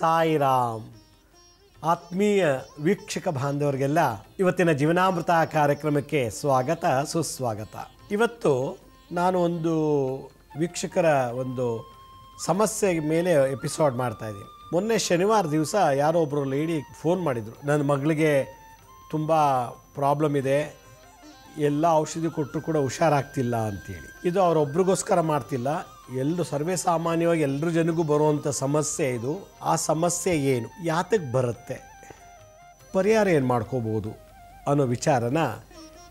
ಸಾಯಿರಾಮ್. ಆತ್ಮೀಯ ವೀಕ್ಷಕ ಬಾಂಧವರಿಗೆಲ್ಲ ಇವತ್ತಿನ ಜೀವನಾಮೃತ ಕಾರ್ಯಕ್ರಮಕ್ಕೆ ಸ್ವಾಗತ ಸುಸ್ವಾಗತ. ಇವತ್ತು ನಾನು ಒಂದು ವೀಕ್ಷಕರ ಒಂದು ಸಮಸ್ಯೆ ಮೇಲೆ ಎಪಿಸೋಡ್ ಮಾಡ್ತಾ ಇದ್ದೀನಿ. ಮೊನ್ನೆ ಶನಿವಾರ ದಿವಸ ಯಾರೋ ಒಬ್ಬರು ಲೇಡಿ ಫೋನ್ ಮಾಡಿದರು, ನನ್ನ ಮಗಳಿಗೆ ತುಂಬ ಪ್ರಾಬ್ಲಮ್ ಇದೆ, ಎಲ್ಲ ಔಷಧಿ ಕೊಟ್ಟರು ಕೂಡ ಹುಷಾರಾಗ್ತಿಲ್ಲ ಅಂತೇಳಿ. ಇದು ಅವರೊಬ್ರಿಗೋಸ್ಕರ ಮಾಡ್ತಿಲ್ಲ, ಎಲ್ಲರೂ ಸರ್ವೇ ಸಾಮಾನ್ಯವಾಗಿ ಎಲ್ಲರ ಜನಗೂ ಬರುವಂಥ ಸಮಸ್ಯೆ ಇದು. ಆ ಸಮಸ್ಯೆ ಏನು, ಯಾತಕ್ಕೆ ಬರುತ್ತೆ, ಪರಿಹಾರ ಏನು ಮಾಡ್ಕೋಬೋದು ಅನ್ನೋ ವಿಚಾರನ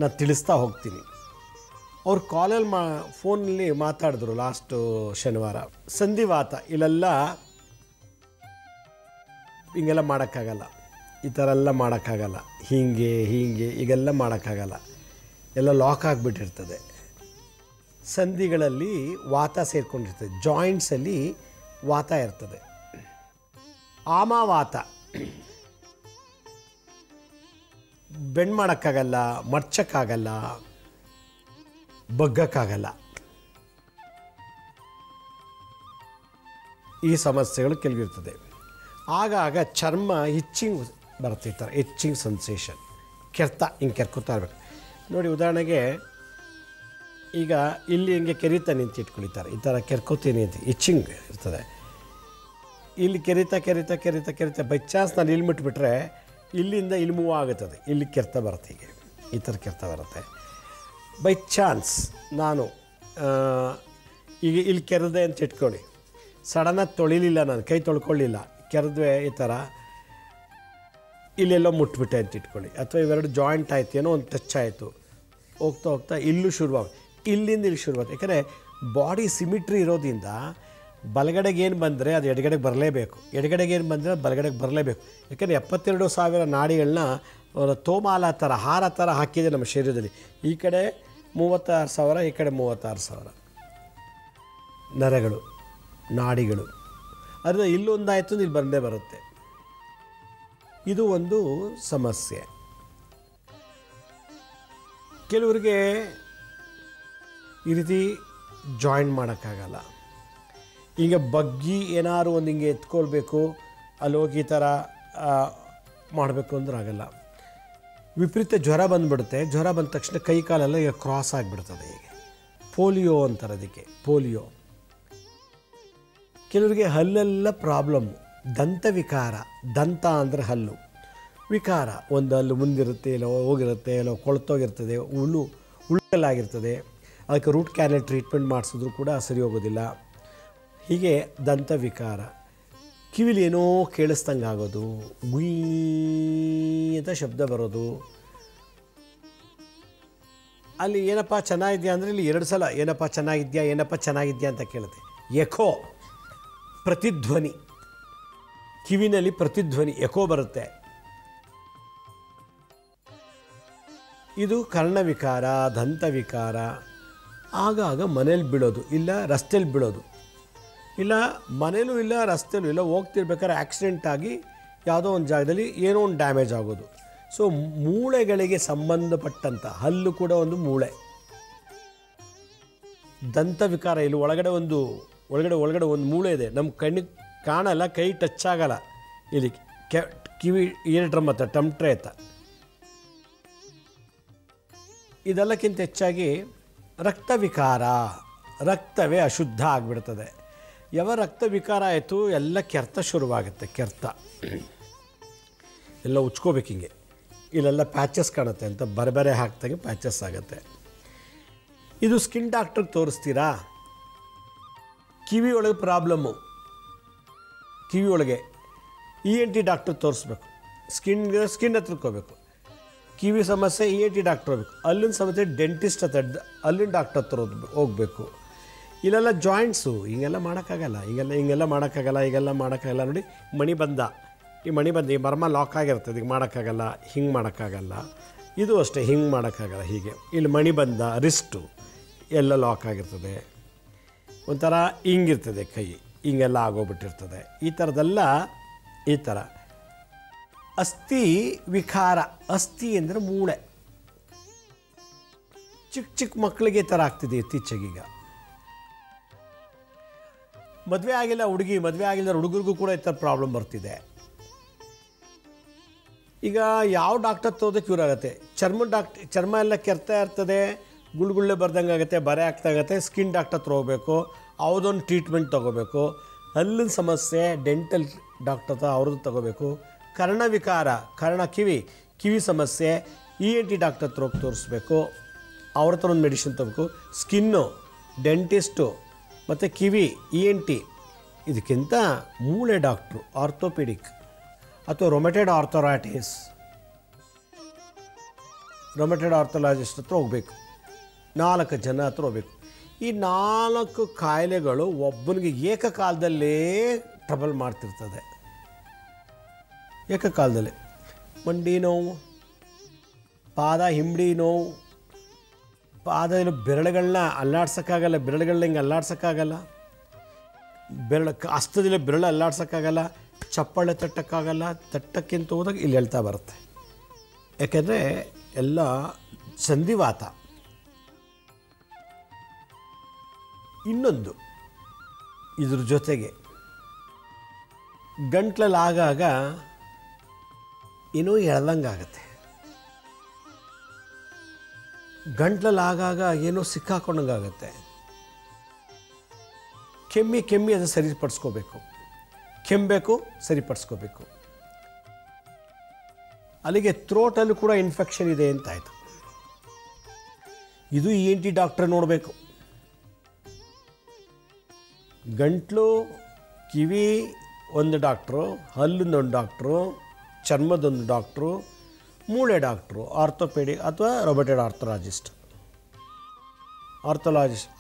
ನಾನು ತಿಳಿಸ್ತಾ ಹೋಗ್ತೀನಿ. ಅವ್ರು ಕಾಲಲ್ಲಿ ಫೋನಲ್ಲಿ ಮಾತಾಡಿದ್ರು ಲಾಸ್ಟು ಶನಿವಾರ. ಸಂಧಿವಾತ ಇಲ್ಲೆಲ್ಲ ಹಿಂಗೆಲ್ಲ ಮಾಡೋಕ್ಕಾಗಲ್ಲ, ಈ ಥರ ಎಲ್ಲ ಮಾಡೋಕ್ಕಾಗಲ್ಲ, ಹೀಗೆ ಈಗೆಲ್ಲ ಮಾಡೋಕ್ಕಾಗಲ್ಲ, ಎಲ್ಲ ಲಾಕ್ ಆಗಿಬಿಟ್ಟಿರ್ತದೆ. ಸಂಧಿಗಳಲ್ಲಿ ವಾತ ಸೇರಿಕೊಂಡಿರ್ತದೆ, ಜಾಯಿಂಟ್ಸಲ್ಲಿ ವಾತ ಇರ್ತದೆ. ಆಮವಾತ ಬೆಂಡ್ ಮಾಡೋಕ್ಕಾಗಲ್ಲ, ಮಡ್ಚಕ್ಕಾಗಲ್ಲ, ಬಗ್ಗಕ್ಕಾಗಲ್ಲ. ಈ ಸಮಸ್ಯೆಗಳು ಕೆಲವಿರ್ತದೆ. ಆಗಾಗ ಚರ್ಮ ಇಚ್ಚಿಂಗ್ ಬರ್ತಿರ್ತಾರೆ, ಇಚ್ಚಿಂಗ್ ಸೆನ್ಸೇಷನ್, ಕೆರ್ತ ಹಿಂಗೆ ಕೆರ್ಕೋತಾ ಇರ್ಬೇಕು ನೋಡಿ. ಉದಾಹರಣೆಗೆ ಈಗ ಇಲ್ಲಿ ಹಿಂಗೆ ಕೆರಿತಾ ನಿಂತಿಟ್ಕೊಳಿತಾರೆ, ಈ ಥರ ಕೆರ್ಕೋತೀನಿ ಅಂತ ಇಚ್ಚಿಂಗ್ ಇರ್ತದೆ. ಇಲ್ಲಿ ಕೆರಿತಾ ಬೈ ಚಾನ್ಸ್ ನಾನು ಇಲ್ಲಿ ಮುಟ್ಬಿಟ್ರೆ ಇಲ್ಲಿಂದ ಇಲ್ಲಿ ಮೂವ್ ಆಗುತ್ತದೆ, ಇಲ್ಲಿ ಕೆರ್ತ ಬರುತ್ತೆ, ಹೀಗೆ ಈ ಥರ ಕೆರ್ತ ಬರುತ್ತೆ. ಬೈ ಚಾನ್ಸ್ ನಾನು ಈಗ ಇಲ್ಲಿ ಕೆರೆದೆ ಅಂತ ಇಟ್ಕೊಳ್ಳಿ, ಸಡನ್ನಾಗಿ ತೊಳಿಲಿಲ್ಲ, ನಾನು ಕೈ ತೊಳ್ಕೊಳ್ಳಿಲ್ಲ, ಕೆರೆದ್ವೆ ಈ ಥರ ಇಲ್ಲೆಲ್ಲೋ ಮುಟ್ಬಿಟ್ಟೆ ಅಂತ ಇಟ್ಕೊಳ್ಳಿ, ಅಥವಾ ಇವೆರಡು ಜಾಯಿಂಟ್ ಆಯ್ತು, ಏನೋ ಒಂದು ಟಚ್ ಆಯಿತು, ಹೋಗ್ತಾ ಇಲ್ಲೂ ಇಲ್ಲಿಂದ ಇಲ್ಲಿ ಶುರುವಾಗುತ್ತೆ. ಯಾಕಂದರೆ ಬಾಡಿ ಸಿಮಿಟ್ರಿ ಇರೋದ್ರಿಂದ ಬಲಗಡೆಗೆ ಏನು ಬಂದರೆ ಅದು ಎಡಗಡೆಗೆ ಬರಲೇಬೇಕು, ಎಡಗಡೆಗೆ ಏನು ಬಂದರೆ ಅದು ಬಲಗಡೆಗೆ ಬರಲೇಬೇಕು. ಯಾಕಂದರೆ 72,000 ನಾಡಿಗಳನ್ನ ತೋಮಾಲ ಥರ, ಹಾರ ಥರ ಹಾಕಿದೆ ನಮ್ಮ ಶರೀರದಲ್ಲಿ. ಈ ಕಡೆ 36,000, ಈ ಕಡೆ 36,000 ನರಗಳು, ನಾಡಿಗಳು. ಅದರಿಂದ ಇಲ್ಲೊಂದಾಯಿತು ಇಲ್ಲಿ ಬಂದೇ ಬರುತ್ತೆ. ಇದು ಒಂದು ಸಮಸ್ಯೆ. ಕೆಲವರಿಗೆ ಈ ರೀತಿ ಜಾಯಿನ್ ಮಾಡೋಕ್ಕಾಗಲ್ಲ. ಈಗ ಬಗ್ಗಿ ಏನಾದ್ರು ಒಂದು ಹಿಂಗೆ ಎತ್ಕೊಳ್ಬೇಕು, ಅಲ್ಲಿ ಹೋಗಿ ಈ ಥರ ಮಾಡಬೇಕು ಅಂದ್ರೆ ಆಗಲ್ಲ. ವಿಪರೀತ ಜ್ವರ ಬಂದುಬಿಡುತ್ತೆ, ಜ್ವರ ಬಂದ ತಕ್ಷಣ ಕೈ ಕಾಲೆಲ್ಲ ಈಗ ಕ್ರಾಸ್ ಆಗಿಬಿಡ್ತದೆ. ಹೀಗೆ ಪೋಲಿಯೋ ಅಂತಾರೆ ಅದಕ್ಕೆ, ಪೋಲಿಯೋ. ಕೆಲವರಿಗೆ ಹಲ್ಲೆಲ್ಲ ಪ್ರಾಬ್ಲಮ್ಮು, ದಂತ ವಿಕಾರ. ದಂತ ಅಂದರೆ ಹಲ್ಲು, ವಿಕಾರ, ಒಂದು ಹಲ್ಲು ಮುಂದಿರುತ್ತೆ, ಎಲ್ಲೋ ಹೋಗಿರುತ್ತೆ, ಎಲ್ಲೋ ಕೊಳ್ತೋಗಿರ್ತದೆ, ಉಳ್ಕಲ್ಲಾಗಿರ್ತದೆ. ಅದಕ್ಕೆ ರೂಟ್ ಕ್ಯಾನಲ್ ಟ್ರೀಟ್ಮೆಂಟ್ ಮಾಡಿಸಿದ್ರು ಕೂಡ ಸರಿ ಹೋಗೋದಿಲ್ಲ. ಹೀಗೆ ದಂತ ವಿಕಾರ. ಕಿವಿಲಿ ಏನೋ ಕೇಳಿಸ್ದಂಗೆ ಆಗೋದು, ಗುಯ್ ಅಂತ ಶಬ್ದ ಬರೋದು. ಅಲ್ಲಿ ಏನಪ್ಪ ಚೆನ್ನಾಗಿದೆಯಾ ಅಂದರೆ ಇಲ್ಲಿ 2 ಸಲ ಏನಪ್ಪ ಚೆನ್ನಾಗಿದೆಯಾ ಅಂತ ಕೇಳುತ್ತೆ. ಎಕೋ, ಪ್ರತಿಧ್ವನಿ, ಕಿವಿನಲ್ಲಿ ಪ್ರತಿಧ್ವನಿ, ಎಕೋ ಬರುತ್ತೆ. ಇದು ಕರ್ಣವಿಕಾರ, ದಂತವಿಕಾರ. ಆಗಾಗ ಮನೇಲಿ ಬೀಳೋದು, ಇಲ್ಲ ರಸ್ತೆಯಲ್ಲಿ ಬೀಳೋದು, ಇಲ್ಲ ಮನೇಲೂ ಇಲ್ಲ ರಸ್ತೆಯಲ್ಲೂ ಇಲ್ಲ, ಹೋಗ್ತಿರ್ಬೇಕಾದ್ರೆ ಆಕ್ಸಿಡೆಂಟ್ ಆಗಿ ಯಾವುದೋ ಒಂದು ಜಾಗದಲ್ಲಿ ಏನೋ ಒಂದು ಡ್ಯಾಮೇಜ್ ಆಗೋದು. ಸೊ ಮೂಳೆಗಳಿಗೆ ಸಂಬಂಧಪಟ್ಟಂಥ ಹಲ್ಲು ಕೂಡ ಒಂದು ಮೂಳೆ. ದಂತವಿಕಾರ, ಇಲ್ಲಿ ಒಳಗಡೆ ಒಂದು ಮೂಳೆ ಇದೆ, ನಮ್ಮ ಕಣ್ಣಿಗೆ ಕಾಣಲ್ಲ, ಕೈ ಟಚ್ ಆಗಲ್ಲ. ಇಲ್ಲಿ ಕಿವಿ ಇಯರ್ಡ್ರಮ್ ಹತ್ರ, ಟಮ್ಟ್ರೆ ಹತ್ರ. ಇದೆಲ್ಲಕ್ಕಿಂತ ಹೆಚ್ಚಾಗಿ ರಕ್ತವಿಕಾರ, ರಕ್ತವೇ ಅಶುದ್ಧ ಆಗಿಬಿಡ್ತದೆ. ಯಾವ ರಕ್ತ ವಿಕಾರ ಆಯಿತು, ಎಲ್ಲ ಕೆರ್ತ ಶುರುವಾಗುತ್ತೆ. ಕೆರ್ತ ಎಲ್ಲ ಉಚ್ಕೋಬೇಕು, ಹಿಂಗೆ ಇಲ್ಲೆಲ್ಲ ಪ್ಯಾಚಸ್ ಕಾಣುತ್ತೆ ಅಂತ ಬರಬರೆ ಹಾಕ್ದಂಗೆ ಪ್ಯಾಚಸ್ ಆಗುತ್ತೆ. ಇದು ಸ್ಕಿನ್ ಡಾಕ್ಟ್ರಿಗೆ ತೋರಿಸ್ತೀರಾ? ಕಿವಿ ಒಳಗೆ ಪ್ರಾಬ್ಲಮ್ಮು, ಕಿವಿ ಒಳಗೆ ENT ಡಾಕ್ಟ್ರ್ ತೋರಿಸ್ಬೇಕು. ಸ್ಕಿನ್ ಹತ್ರಕ್ಕೆ ಹೋಗ್ಬೇಕು. ಕಿವಿ ಸಮಸ್ಯೆ ENT ಡಾಕ್ಟ್ರ್ ಹೋಗ್ಬೇಕು. ಅಲ್ಲಿನ ಸಮಸ್ಯೆ ಡೆಂಟಿಸ್ಟ್ ಹತ್ರ, ಅಲ್ಲಿನ ಡಾಕ್ಟ್ರ್ ಹತ್ರ ಹೋಗಬೇಕು. ಇಲ್ಲೆಲ್ಲ ಜಾಯಿಂಟ್ಸು ಹಿಂಗೆಲ್ಲ ಮಾಡೋಕ್ಕಾಗಲ್ಲ, ಹಿಂಗೆಲ್ಲ ಮಾಡೋಕ್ಕಾಗಲ್ಲ. ನೋಡಿ, ಮಣಿಬಂಧ, ಈ ಮರ್ಮ ಲಾಕ್ ಆಗಿರ್ತದೆ, ಈಗ ಮಾಡೋಕ್ಕಾಗಲ್ಲ, ಹಿಂಗೆ ಮಾಡೋಕ್ಕಾಗಲ್ಲ. ಇದು ಅಷ್ಟೇ, ಹಿಂಗೆ ಮಾಡೋಕ್ಕಾಗಲ್ಲ, ಹೀಗೆ. ಇಲ್ಲಿ ಮಣಿಬಂಧ, ರಿಸ್ಟು ಎಲ್ಲ ಲಾಕ್ ಆಗಿರ್ತದೆ. ಒಂಥರ ಹಿಂಗಿರ್ತದೆ ಕೈ, ಹಿಂಗೆಲ್ಲ ಆಗೋಗ್ಬಿಟ್ಟಿರ್ತದೆ. ಈ ಥರದ್ದೆಲ್ಲ ಈ ಥರ. ಅಸ್ಥಿ ವಿಕಾರ, ಅಸ್ಥಿ ಅಂದರೆ ಮೂಳೆ. ಚಿಕ್ಕ ಮಕ್ಕಳಿಗೆ ಈ ಥರ ಆಗ್ತಿದೆ ಇತ್ತೀಚೆಗೀಗ. ಮದುವೆ ಆಗಿಲ್ಲ ಹುಡುಗಿ, ಮದುವೆ ಆಗಿಲ್ಲ ಹುಡುಗರಿಗೂ ಕೂಡ ಈ ಥರ ಪ್ರಾಬ್ಲಮ್ ಬರ್ತಿದೆ. ಈಗ ಯಾವ ಡಾಕ್ಟರ್ ತೋದಕ್ಕೆ ಕ್ಯೂರ್ ಆಗುತ್ತೆ? ಚರ್ಮ ಎಲ್ಲ ಕೆರ್ತಾ ಇರ್ತದೆ, ಗುಳ್ಗುಳ್ಳೆ ಬರ್ದಂಗೆ ಆಗುತ್ತೆ, ಬರೆ ಆಗ್ತಾಗತ್ತೆ, ಸ್ಕಿನ್ ಡಾಕ್ಟರ್ ಹತ್ರ ಹೋಗಬೇಕು, ಅವ್ರದ್ದೊಂದು ಟ್ರೀಟ್ಮೆಂಟ್ ತೊಗೋಬೇಕು. ಹಲ್ಲಿನ ಸಮಸ್ಯೆ ಡೆಂಟಲ್ ಡಾಕ್ಟರ್ ಹತ್ರ ಅವ್ರದ್ದು ತೊಗೋಬೇಕು. ಕರ್ಣವಿಕಾರ, ಕಿವಿ ಸಮಸ್ಯೆ ENT ಡಾಕ್ಟರ್ ಹತ್ರ ಹೋಗಿ ತೋರಿಸ್ಬೇಕು, ಅವ್ರ ಹತ್ರ ಒಂದು ಮೆಡಿಸಿನ್ ತೊಗೋಬೇಕು. ಸ್ಕಿನ್ನು, ಡೆಂಟಿಸ್ಟು ಮತ್ತು ಕಿವಿ ENT. ಇದಕ್ಕಿಂತ ಮೂಳೆ ಡಾಕ್ಟ್ರು, ಆರ್ಥೋಪೆಡಿಕ್ ಅಥವಾ ರೊಮೆಟೆಡ್ ಆರ್ಥರಾಲಜಿಸ್ಟ್ ಹತ್ರ ಹೋಗಬೇಕು. 4 ಜನ ಹತ್ರ ಹೋಗಬೇಕು. ಈ 4 ಕಾಯಿಲೆಗಳು ಒಬ್ಬನಿಗೆ ಏಕಕಾಲದಲ್ಲೇ ಟ್ರಬಲ್ ಮಾಡ್ತಿರ್ತದೆ. ಏಕಕಾಲದಲ್ಲಿ ಮಂಡಿ ನೋವು, ಪಾದ ಹಿಂಬಡಿ ನೋವು, ಪಾದದಲ್ಲಿ ಬೆರಳುಗಳನ್ನ ಅಲ್ಲಾಡ್ಸೋಕ್ಕಾಗಲ್ಲ, ಬೆರಳುಗಳನ್ನ ಹಿಂಗೆ ಅಲ್ಲಾಡ್ಸೋಕ್ಕಾಗಲ್ಲ, ಹಸ್ತದಲ್ಲಿ ಬೆರಳು ಅಲ್ಲಾಡ್ಸೋಕ್ಕಾಗಲ್ಲ, ಚಪ್ಪಾಳೆ ತಟ್ಟಕ್ಕಾಗಲ್ಲ, ತಟ್ಟಕ್ಕಿಂತ ಹೋದಾಗ ಇಲ್ಲಿ ಹೇಳ್ತಾ ಬರುತ್ತೆ. ಯಾಕೆಂದರೆ ಎಲ್ಲ ಸಂಧಿವಾತ. ಇನ್ನೊಂದು ಇದ್ರ ಜೊತೆಗೆ ಗಂಟ್ಲಲ್ಲಿ ಆಗಾಗ ಏನೋ ಎಳ್ದಂಗಾಗತ್ತೆ, ಗಂಟ್ಲಲ್ಲಿ ಆಗಾಗ ಏನೋ ಸಿಕ್ಕಾಕೊಂಡಂಗಾಗತ್ತೆ. ಕೆಮ್ಮಿ ಅದು ಸರಿಪಡಿಸ್ಕೋಬೇಕು, ಕೆಮ್ಮಬೇಕು, ಸರಿಪಡಿಸ್ಕೋಬೇಕು. ಅಲ್ಲಿಗೆ ಥ್ರೋಟಲ್ಲೂ ಕೂಡ ಇನ್ಫೆಕ್ಷನ್ ಇದೆ ಅಂತಾಯಿತು. ಇದು ENT ಡಾಕ್ಟ್ರ್ ನೋಡಬೇಕು. ಗಂಟ್ಲು, ಕಿವಿ ಒಂದು ಡಾಕ್ಟ್ರು, ಹಲ್ಲೊಂದು ಡಾಕ್ಟ್ರು, ಚರ್ಮದೊಂದು ಡಾಕ್ಟ್ರು, ಮೂಳೆ ಡಾಕ್ಟ್ರು, ಆರ್ಥೋಪೆಡಿಕ್ ಅಥವಾ ರೊಮೆಟೆಡ್ ಆರ್ಥರಾಲಜಿಸ್ಟ್.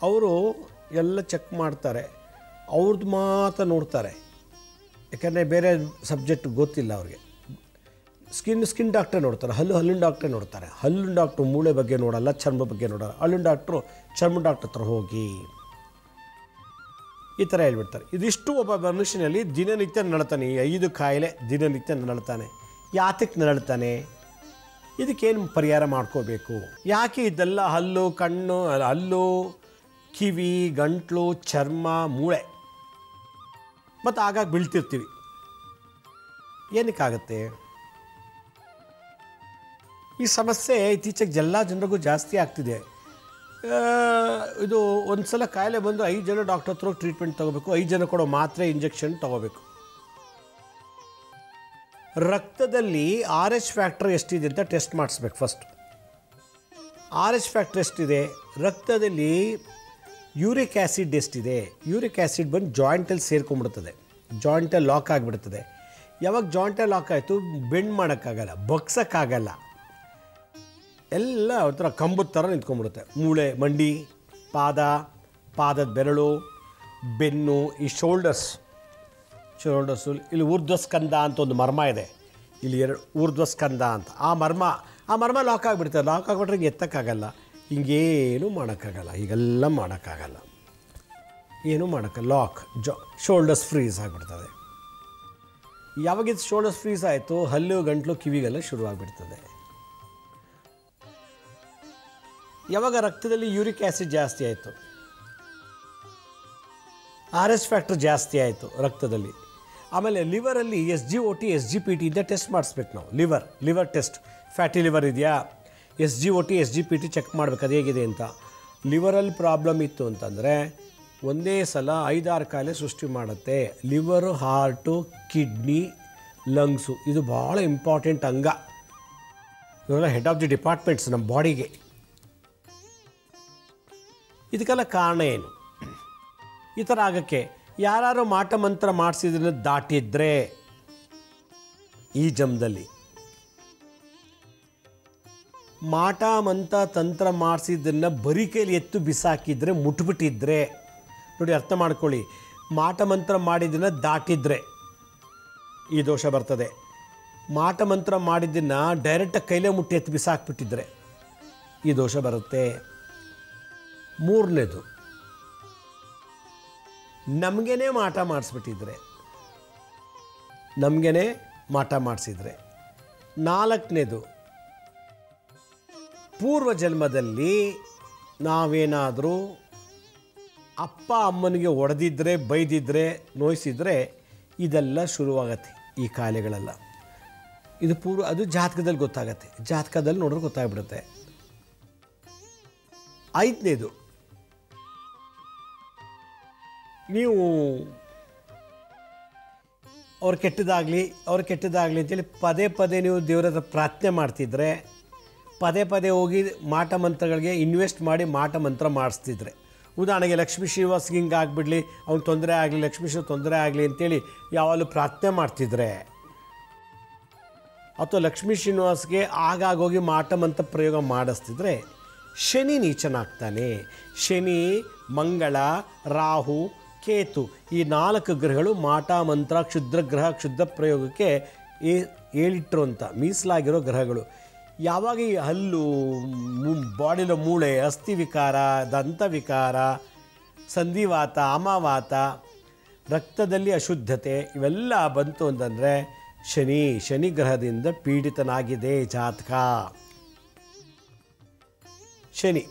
ಅವರು ಎಲ್ಲ ಚೆಕ್ ಮಾಡ್ತಾರೆ, ಅವ್ರದ್ದು ಮಾತ್ರ ನೋಡ್ತಾರೆ. ಯಾಕಂದರೆ ಬೇರೆ ಸಬ್ಜೆಕ್ಟ್ ಗೊತ್ತಿಲ್ಲ ಅವ್ರಿಗೆ. ಸ್ಕಿನ್ ಡಾಕ್ಟ್ರೇ ನೋಡ್ತಾರೆ, ಹಲ್ಲಿನ ಡಾಕ್ಟ್ರೇ ನೋಡ್ತಾರೆ. ಹಲ್ಲಿನ ಡಾಕ್ಟ್ರು ಮೂಳೆ ಬಗ್ಗೆ ನೋಡಲ್ಲ, ಚರ್ಮ ಬಗ್ಗೆ ನೋಡಲ್ಲ. ಹಲ್ಲಿನ ಡಾಕ್ಟ್ರು ಚರ್ಮ ಡಾಕ್ಟ್ರ್ ಹತ್ರ ಹೋಗಿ ಈ ಥರ ಹೇಳ್ಬಿಡ್ತಾರೆ. ಇದಿಷ್ಟು ಒಬ್ಬ ಮನುಷ್ಯನಲ್ಲಿ ದಿನನಿತ್ಯ ನರಳ್ತಾನೆ. ಈ 5 ಕಾಯಿಲೆ ದಿನನಿತ್ಯ ನರಳ್ತಾನೆ. ಯಾತಕ್ಕೆ ನರಳ್ತಾನೆ? ಇದಕ್ಕೇನು ಪರಿಹಾರ ಮಾಡ್ಕೋಬೇಕು? ಯಾಕೆ ಇದೆಲ್ಲ ಹಲ್ಲು, ಕಣ್ಣು, ಹಲ್ಲು, ಕಿವಿ, ಗಂಟ್ಲು, ಚರ್ಮ, ಮೂಳೆ ಮತ್ತು ಆಗಾಗ ಬೀಳ್ತಿರ್ತೀವಿ, ಏನಕ್ಕಾಗತ್ತೆ? ಈ ಸಮಸ್ಯೆ ಇತ್ತೀಚೆಗೆ ಎಲ್ಲ ಜನರಿಗೂ ಜಾಸ್ತಿ ಆಗ್ತಿದೆ. ಇದು ಒಂದು ಸಲ ಕಾಯಿಲೆ ಬಂದು 5 ಜನ ಡಾಕ್ಟರ್ ಹತ್ರ ಟ್ರೀಟ್ಮೆಂಟ್ ತೊಗೋಬೇಕು, 5 ಜನ ಕೊಡೋ ಮಾತ್ರೆ ಇಂಜೆಕ್ಷನ್ ತೊಗೋಬೇಕು. ರಕ್ತದಲ್ಲಿ RH ಫ್ಯಾಕ್ಟರ್ ಎಷ್ಟಿದೆ ಅಂತ ಟೆಸ್ಟ್ ಮಾಡಿಸ್ಬೇಕು ಫಸ್ಟ್. RH ಫ್ಯಾಕ್ಟರ್ ಎಷ್ಟಿದೆ, ರಕ್ತದಲ್ಲಿ ಯೂರಿಕ್ ಆ್ಯಸಿಡ್ ಎಷ್ಟಿದೆ. ಯೂರಿಕ್ ಆ್ಯಸಿಡ್ ಬಂದು ಜಾಯಿಂಟಲ್ಲಿ ಸೇರ್ಕೊಂಡ್ಬಿಡ್ತದೆ, ಜಾಯಿಂಟಲ್ಲಿ ಲಾಕ್ ಆಗಿಬಿಡ್ತದೆ. ಯಾವಾಗ ಜಾಯಿಂಟಲ್ಲಿ ಲಾಕ್ ಆಯಿತು, ಬೆಂಡ್ ಮಾಡೋಕ್ಕಾಗಲ್ಲ, ಬಗ್ಸೋಕ್ಕಾಗಲ್ಲ, ಎಲ್ಲ ಒಂಥರ ಕಂಬದ ಥರ ನಿಂತ್ಕೊಂಡ್ಬಿಡುತ್ತೆ. ಮೂಳೆ, ಮಂಡಿ, ಪಾದದ ಬೆರಳು, ಬೆನ್ನು, ಈ ಶೋಲ್ಡರ್ಸು, ಇಲ್ಲಿ ಊರ್ಧ್ವಸ್ಕಂದ ಅಂತ ಒಂದು ಮರ್ಮ ಇದೆ, ಇಲ್ಲಿ 2 ಊರ್ಧ್ವಸ್ಕಂದ ಅಂತ. ಆ ಮರ್ಮ ಲಾಕ್ ಆಗಿಬಿಡ್ತದೆ. ಲಾಕ್ ಆಗಿಬಿಟ್ರೆ ಹಿಂಗೆ ಎತ್ತಕ್ಕಾಗಲ್ಲ, ಹಿಂಗೇನು ಮಾಡೋಕ್ಕಾಗಲ್ಲ, ಹೀಗೆಲ್ಲ ಮಾಡೋಕ್ಕಾಗಲ್ಲ, ಏನೂ ಮಾಡೋಕ್ಕಲ್ಲ. ಶೋಲ್ಡರ್ಸ್ ಫ್ರೀಸ್ ಆಗಿಬಿಡ್ತದೆ. ಯಾವಾಗಿದ್ದು ಶೋಲ್ಡರ್ಸ್ ಫ್ರೀಸ್ ಆಯಿತು, ಹಲ್ಲು, ಗಂಟ್ಲು, ಕಿವಿಗೆಲ್ಲ ಶುರುವಾಗಿಬಿಡ್ತದೆ. ಯಾವಾಗ ರಕ್ತದಲ್ಲಿ ಯೂರಿಕ್ ಆ್ಯಸಿಡ್ ಜಾಸ್ತಿ ಆಯಿತು, RH ಫ್ಯಾಕ್ಟರ್ ಜಾಸ್ತಿ ಆಯಿತು ರಕ್ತದಲ್ಲಿ. ಆಮೇಲೆ ಲಿವರಲ್ಲಿ SGOT, SGPT ಇಂದ ಟೆಸ್ಟ್ ಮಾಡಿಸ್ಬೇಕು ನಾವು. ಲಿವರ್ ಟೆಸ್ಟ್, ಫ್ಯಾಟಿ ಲಿವರ್ ಇದೆಯಾ, SGOT, SGPT ಚೆಕ್ ಮಾಡಬೇಕು ಅದು ಹೇಗಿದೆ ಅಂತ. ಲಿವರಲ್ಲಿ ಪ್ರಾಬ್ಲಮ್ ಇತ್ತು ಅಂತಂದರೆ ಒಂದೇ ಸಲ 5-6 ಕಾಯಿಲೆ ಸೃಷ್ಟಿ ಮಾಡುತ್ತೆ. ಲಿವರು, ಹಾರ್ಟು, ಕಿಡ್ನಿ, ಲಂಗ್ಸು, ಇದು ಭಾಳ ಇಂಪಾರ್ಟೆಂಟ್ ಅಂಗ. ಇವೆಲ್ಲ ಹೆಡ್ ಆಫ್ ದಿ ಡಿಪಾರ್ಟ್ಮೆಂಟ್ಸ್ ನಮ್ಮ ಬಾಡಿಗೆ. ಇದಕ್ಕೆಲ್ಲ ಕಾರಣ ಏನು? ಈ ಥರ ಆಗೋಕ್ಕೆ ಯಾರು ಮಾಟ ಮಂತ್ರ ಮಾಡಿಸಿದ್ರನ್ನ ದಾಟಿದ್ರೆ ಈ ಜನ್ಮದಲ್ಲಿ, ಮಾಟ ಮಂತ್ರ ತಂತ್ರ ಮಾಡಿಸಿದ್ದನ್ನು ಬರೀ ಕೈಲಿ ಎತ್ತು ಬಿಸಾಕಿದ್ರೆ, ಮುಟ್ಬಿಟ್ಟಿದ್ರೆ, ನೋಡಿ ಅರ್ಥ ಮಾಡ್ಕೊಳ್ಳಿ, ಮಾಟ ಮಂತ್ರ ಮಾಡಿದ್ದನ್ನು ದಾಟಿದ್ರೆ ಈ ದೋಷ ಬರ್ತದೆ. ಮಾಟ ಮಂತ್ರ ಮಾಡಿದ್ದನ್ನು ಡೈರೆಕ್ಟಾಗಿ ಕೈಲೇ ಮುಟ್ಟಿ ಎತ್ತು ಬಿಸಾಕ್ಬಿಟ್ಟಿದ್ರೆ ಈ ದೋಷ ಬರುತ್ತೆ. 3ನೇದು, ನಮಗೇನೆ ಮಾಟ ಮಾಡಿಸ್ಬಿಟ್ಟಿದ್ರೆ, 4ನೇದು, ಪೂರ್ವ ಜನ್ಮದಲ್ಲಿ ನಾವೇನಾದರೂ ಅಪ್ಪ ಅಮ್ಮನಿಗೆ ಹೊಡೆದಿದ್ರೆ, ಬೈದಿದ್ರೆ, ನೋಯಿಸಿದ್ರೆ ಇದೆಲ್ಲ ಶುರುವಾಗತ್ತೆ ಈ ಕಾಯಿಲೆಗಳೆಲ್ಲ. ಇದು ಅದು ಜಾತಕದಲ್ಲಿ ಗೊತ್ತಾಗತ್ತೆ. ಜಾತಕದಲ್ಲಿ ನೋಡಿದ್ರೆ ಗೊತ್ತಾಗ್ಬಿಡುತ್ತೆ. 5ನೇದು, ನೀವು ಅವ್ರು ಕೆಟ್ಟದಾಗಲಿ ಅಂತೇಳಿ ಪದೇ ಪದೇ ನೀವು ದೇವರ ಹತ್ರ ಪ್ರಾರ್ಥನೆ ಮಾಡ್ತಿದ್ರೆ, ಪದೇ ಪದೇ ಹೋಗಿ ಮಾಟ ಮಂತ್ರಗಳಿಗೆ ಇನ್ವೆಸ್ಟ್ ಮಾಡಿ ಮಾಟ ಮಂತ್ರ ಮಾಡಿಸ್ತಿದ್ರೆ, ಉದಾಹರಣೆಗೆ ಲಕ್ಷ್ಮೀ ಶ್ರೀನಿವಾಸ್ಗೆ ಹಿಂಗೆ ಆಗಿಬಿಡಲಿ, ಅವ್ನಿಗೆ ತೊಂದರೆ ಆಗಲಿ, ಲಕ್ಷ್ಮೀ ಶ್ರೀ ತೊಂದರೆ ಆಗಲಿ ಅಂತೇಳಿ ಯಾವಾಗಲೂ ಪ್ರಾರ್ಥನೆ ಮಾಡ್ತಿದ್ರೆ, ಅಥವಾ ಲಕ್ಷ್ಮೀ ಶ್ರೀನಿವಾಸ್ಗೆ ಆಗಾಗೋಗಿ ಮಾಟ ಮಂತ್ರ ಪ್ರಯೋಗ ಮಾಡಿಸ್ತಿದ್ರೆ ಶನಿ ನೀಚನಾಗ್ತಾನೆ. ಶನಿ, ಮಂಗಳ, ರಾಹು, ಕೇತು ಈ 4 ಗ್ರಹಗಳು ಮಾಟ ಮಂತ್ರ, ಕ್ಷುದ್ರ ಗ್ರಹ, ಕ್ಷುದ್ರ ಪ್ರಯೋಗಕ್ಕೆ ಹೇಳಿಟ್ಟಿರುವಂಥ ಮೀಸಲಾಗಿರೋ ಗ್ರಹಗಳು. ಯಾವಾಗ ಈ ಹಲ್ಲು, ಬಾಡಿలో ಮೂಳೆ, ಅಸ್ಥಿ ವಿಕಾರ, ದಂತ ವಿಕಾರ, ಸಂಧಿವಾತ, ಆಮವಾತ, ರಕ್ತದಲ್ಲಿ ಅಶುದ್ಧತೆ ಇವೆಲ್ಲ ಬಂತು ಅಂತಂದರೆ ಶನಿ ಗ್ರಹದಿಂದ ಪೀಡಿತನಾಗಿದೆ ಜಾತಕ. ಶನಿ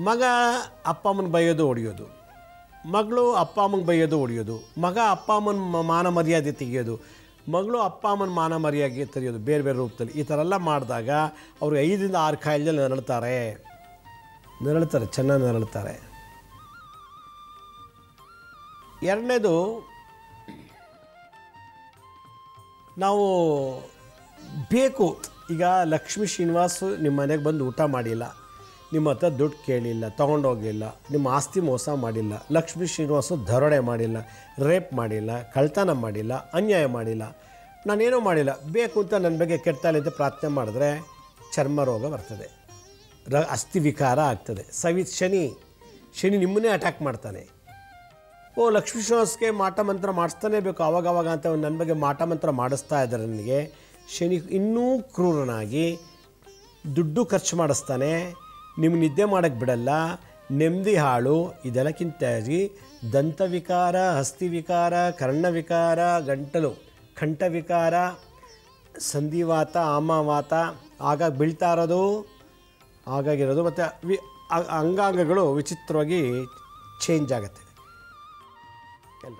ಮಗ ಅಪ್ಪ ಅಮ್ಮನ ಬೈಯೋದು ಹೊಡೆಯೋದು, ಮಗಳು ಅಪ್ಪ ಅಮ್ಮನ ಬೈಯೋದು ಹೊಡೆಯೋದು, ಮಗ ಅಪ್ಪ ಅಮ್ಮನ ಮಾನ ಮರ್ಯಾದೆ ತೆಗೆಯೋದು, ಮಗಳು ಅಪ್ಪ ಅಮ್ಮನ ಮಾನ ಮರ್ಯಾದೆ ತೆಗೆಯೋದು ಬೇರೆ ಬೇರೆ ರೂಪದಲ್ಲಿ. ಈ ಥರ ಎಲ್ಲ ಮಾಡಿದಾಗ ಅವರು 5ರಿಂದ 6 ಕಾಯಿಲೆಯಲ್ಲಿ ನರಳ್ತಾರೆ, ಚೆನ್ನಾಗಿ ನರಳ್ತಾರೆ. 2ನೇದು, ನಾವು ಬೇಕು, ಈಗ ಲಕ್ಷ್ಮೀ ಶ್ರೀನಿವಾಸು ನಿಮ್ಮ ಮನೆಗೆ ಬಂದು ಊಟ ಮಾಡಿಲ್ಲ, ನಿಮ್ಮ ಹತ್ರ ದುಡ್ಡು ಕೇಳಿಲ್ಲ, ತೊಗೊಂಡೋಗಿಲ್ಲ, ನಿಮ್ಮ ಆಸ್ತಿ ಮೋಸ ಮಾಡಿಲ್ಲ, ಲಕ್ಷ್ಮೀ ಶ್ರೀನಿವಾಸು ದರೋಡೆ ಮಾಡಿಲ್ಲ, ರೇಪ್ ಮಾಡಿಲ್ಲ, ಕಳ್ತನ ಮಾಡಿಲ್ಲ, ಅನ್ಯಾಯ ಮಾಡಿಲ್ಲ, ನಾನೇನೂ ಮಾಡಿಲ್ಲ, ಬೇಕು ಅಂತ ನನ್ನ ಬಗ್ಗೆ ಕೆಡ್ತಾಳೆ ಅಂತ ಪ್ರಾರ್ಥನೆ ಮಾಡಿದ್ರೆ ಚರ್ಮ ರೋಗ ಬರ್ತದೆ, ಅಸ್ಥಿ ವಿಕಾರ ಆಗ್ತದೆ. ಶನಿ ನಿಮ್ಮನ್ನೇ ಅಟ್ಯಾಕ್ ಮಾಡ್ತಾನೆ. ಲಕ್ಷ್ಮೀ ಶ್ರೀನಿವಾಸ್ಗೆ ಮಾಟ ಮಂತ್ರ ಮಾಡಿಸ್ತಾನೆ ಬೇಕು ಆವಾಗವಾಗ ಅಂತ ನನ್ನ ಬಗ್ಗೆ ಮಾಟ ಮಂತ್ರ ಮಾಡಿಸ್ತಾ ಇದ್ದಾರೆ. ನನಗೆ ಶನಿ ಇನ್ನೂ ಕ್ರೂರನಾಗಿ ದುಡ್ಡು ಖರ್ಚು ಮಾಡಿಸ್ತಾನೆ, ನಿಮ್ಗೆ ನಿದ್ದೆ ಮಾಡೋಕ್ಕೆ ಬಿಡಲ್ಲ, ನೆಮ್ಮದಿ ಹಾಳು. ಇದೆಲ್ಲಕ್ಕಿಂತಾಗಿ ದಂತವಿಕಾರ, ಹಸ್ತಿವಿಕಾರ, ಕರ್ಣವಿಕಾರ, ಕಂಠವಿಕಾರ, ಸಂಧಿವಾತ, ಆಮವಾತ ಆಗಾಗ ಬೀಳ್ತಾ ಇರೋದು, ಆಗಾಗಿರೋದು, ಮತ್ತು ಅಂಗಾಂಗಗಳು ವಿಚಿತ್ರವಾಗಿ ಚೇಂಜ್ ಆಗುತ್ತೆ ಎಲ್ಲ.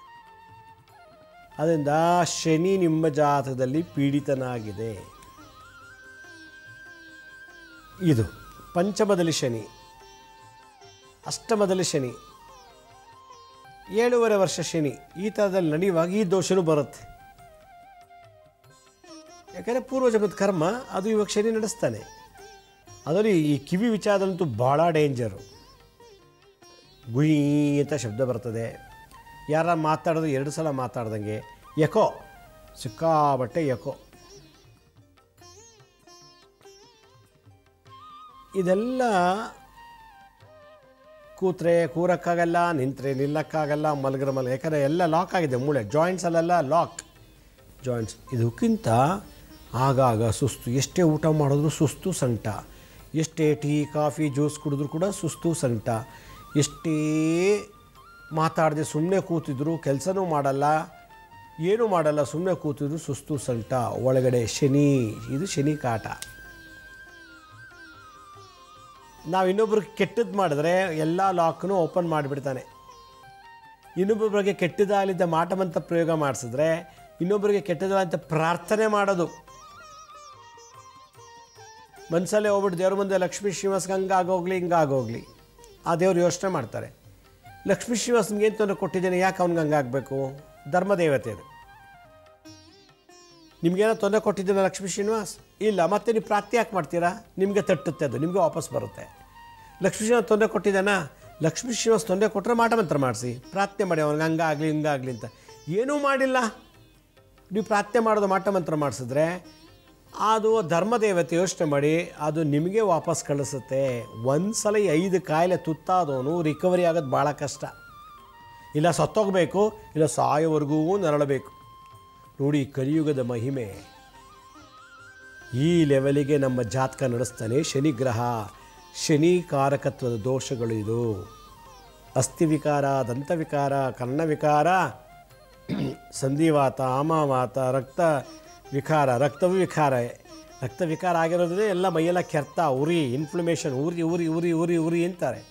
ಅದರಿಂದ ಶನಿ ನಿಮ್ಮ ಜಾತಕದಲ್ಲಿ ಪೀಡಿತನಾಗಿದೆ. ಇದು ಪಂಚಮದಲ್ಲಿ ಶನಿ, ಅಷ್ಟಮದಲ್ಲಿ ಶನಿ, 7.5 ವರ್ಷ ಶನಿ ಈ ಥರದಲ್ಲಿ ನಡೆಯುವಾಗ ಈ ದೋಷನೂ ಬರುತ್ತೆ. ಯಾಕಂದರೆ ಪೂರ್ವಜನ್ಮದ ಕರ್ಮ ಅದು ಇವಾಗ ಶನಿ ನಡೆಸ್ತಾನೆ. ಅದರಲ್ಲಿ ಈ ಕಿವಿ ವಿಚಾರದಂತೂ ಭಾಳ ಡೇಂಜರು. ಗುಯಿ ಅಂತ ಶಬ್ದ ಬರ್ತದೆ, ಯಾರ ಮಾತಾಡೋದು 2 ಸಲ ಮಾತಾಡ್ದಂಗೆ, ಎಕೋ, ಸಿಕ್ಕಾಬಟ್ಟೆ ಎಕೋ. ಇದೆಲ್ಲ ಕೂತ್ರೆ ಕೂರಕ್ಕಾಗಲ್ಲ, ನಿಂತರೆ ನಿಲ್ಲಕ್ಕಾಗಲ್ಲ, ಮಲಗ್ರೆ ಯಾಕಂದರೆ ಎಲ್ಲ ಲಾಕ್ ಆಗಿದೆ ಮೂಳೆ, ಜಾಯಿಂಟ್ಸಲ್ಲೆಲ್ಲ ಜಾಯಿಂಟ್ಸ್. ಇದಕ್ಕಿಂತ ಆಗಾಗ ಸುಸ್ತು, ಎಷ್ಟೇ ಊಟ ಮಾಡಿದ್ರು ಸುಸ್ತು ಸಂಕಟ, ಎಷ್ಟೇ ಟೀ ಕಾಫಿ ಜ್ಯೂಸ್ ಕುಡಿದ್ರೂ ಕೂಡ ಸುಸ್ತು ಸಂಕಟ, ಎಷ್ಟೇ ಮಾತಾಡದೆ ಸುಮ್ಮನೆ ಕೂತಿದ್ರು, ಕೆಲಸನೂ ಮಾಡಲ್ಲ, ಏನೂ ಮಾಡಲ್ಲ, ಸುಮ್ಮನೆ ಕೂತಿದ್ರು ಸುಸ್ತು ಸಂಕಟ. ಒಳಗಡೆ ಶನಿ, ಇದು ಶನಿ ಕಾಟ. ನಾವು ಇನ್ನೊಬ್ರಿಗೆ ಕೆಟ್ಟದ್ದು ಮಾಡಿದ್ರೆ ಎಲ್ಲ ಲಾಕ್ನು ಓಪನ್ ಮಾಡಿಬಿಡ್ತಾನೆ. ಇನ್ನೊಬ್ಬರ ಬಗ್ಗೆ ಕೆಟ್ಟದಾಗಲಿದ್ದ ಮಾಟಮಂತ ಪ್ರಯೋಗ ಮಾಡಿಸಿದ್ರೆ ಇನ್ನೊಬ್ಬರಿಗೆ ಕೆಟ್ಟದಾಗಂತ ಪ್ರಾರ್ಥನೆ ಮಾಡೋದು, ಮನಸ್ಸಲ್ಲೇ ಹೋಗ್ಬಿಟ್ಟು ದೇವ್ರ ಮುಂದೆ ಲಕ್ಷ್ಮೀ ಶ್ರೀನಿವಾಸ್ಗೆ ಹಂಗಾಗೋಗ್ಲಿ ಹಿಂಗಾಗೋಗ್ಲಿ, ಆ ದೇವ್ರು ಯೋಚನೆ ಮಾಡ್ತಾರೆ, ಲಕ್ಷ್ಮೀ ಶ್ರೀನಿವಾಸ್ ನಿಮ್ಗೇನು ತೊಂದರೆ ಕೊಟ್ಟಿದ್ದೇನೆ, ಯಾಕೆ ಅವ್ನಿಗೆ ಹಂಗಾಗಬೇಕು? ಧರ್ಮದೇವತೆ ಅದು. ನಿಮಗೇನೋ ತೊಂದರೆ ಕೊಟ್ಟಿದ್ದೇನೆ ಲಕ್ಷ್ಮೀ ಶ್ರೀನಿವಾಸ್? ಇಲ್ಲ, ಮತ್ತೆ ನೀವು ಪ್ರಾರ್ಥನೆ ಯಾಕೆ ಮಾಡ್ತೀರಾ? ನಿಮಗೆ ತಟ್ಟುತ್ತೆ, ಅದು ನಿಮಗೆ ವಾಪಸ್ ಬರುತ್ತೆ. ಲಕ್ಷ್ಮೀ ಶ್ರೀನಿವಾಸ್ ತೊಂದರೆ ಕೊಟ್ಟಿದ್ದಾನಾ? ಲಕ್ಷ್ಮೀ ಶ್ರೀನಿವಾಸ್ ತೊಂದರೆ ಕೊಟ್ಟರೆ ಮಾಟಮಂತ್ರ ಮಾಡಿಸಿ, ಪ್ರಾರ್ಥನೆ ಮಾಡಿ ಅವ್ನಿಗೆ ಹಂಗಾಗಲಿ ಹಿಂಗಾಗಲಿ ಅಂತ. ಏನೂ ಮಾಡಿಲ್ಲ, ನೀವು ಪ್ರಾರ್ಥನೆ ಮಾಡೋದು ಮಾಟಮಂತ್ರ ಮಾಡಿಸಿದ್ರೆ ಅದು ಧರ್ಮದೇವತೆ ಯೋಚನೆ ಮಾಡಿ ಅದು ನಿಮಗೆ ವಾಪಸ್ ಕಳಿಸುತ್ತೆ. ಒಂದು ಸಲ 5 ಕಾಯಿಲೆ ತುತ್ತಾದವನು ರಿಕವರಿ ಆಗೋದು ಭಾಳ ಕಷ್ಟ. ಇಲ್ಲ ಸತ್ತೋಗಬೇಕು, ಇಲ್ಲ ಸಾಯೋವರೆಗೂ ನರಳಬೇಕು. ನೋಡಿ ಕಲಿಯುಗದ ಮಹಿಮೆ, ಈ ಲೆವೆಲಿಗೆ ನಮ್ಮ ಜಾತಕ ನಡೆಸ್ತಾನೆ ಶನಿಗ್ರಹ. ಶನಿ ಕಾರಕತ್ವದ ದೋಷಗಳು ಇದು. ಅಸ್ಥಿವಿಕಾರ, ದಂತವಿಕಾರ, ಕರ್ಣವಿಕಾರ, ಸಂಧಿವಾತ, ಆಮವಾತ, ರಕ್ತವು ವಿಕಾರ, ರಕ್ತ ವಿಕಾರ ಆಗಿರೋದ್ರೆ ಎಲ್ಲ ಮೈಯೆಲ್ಲ ಕೆರ್ತ ಉರಿ ಇನ್ಫ್ಲಮೇಷನ್ ಉರಿ ಉರಿ ಉರಿ ಉರಿ ಉರಿ ಅಂತಾರೆ.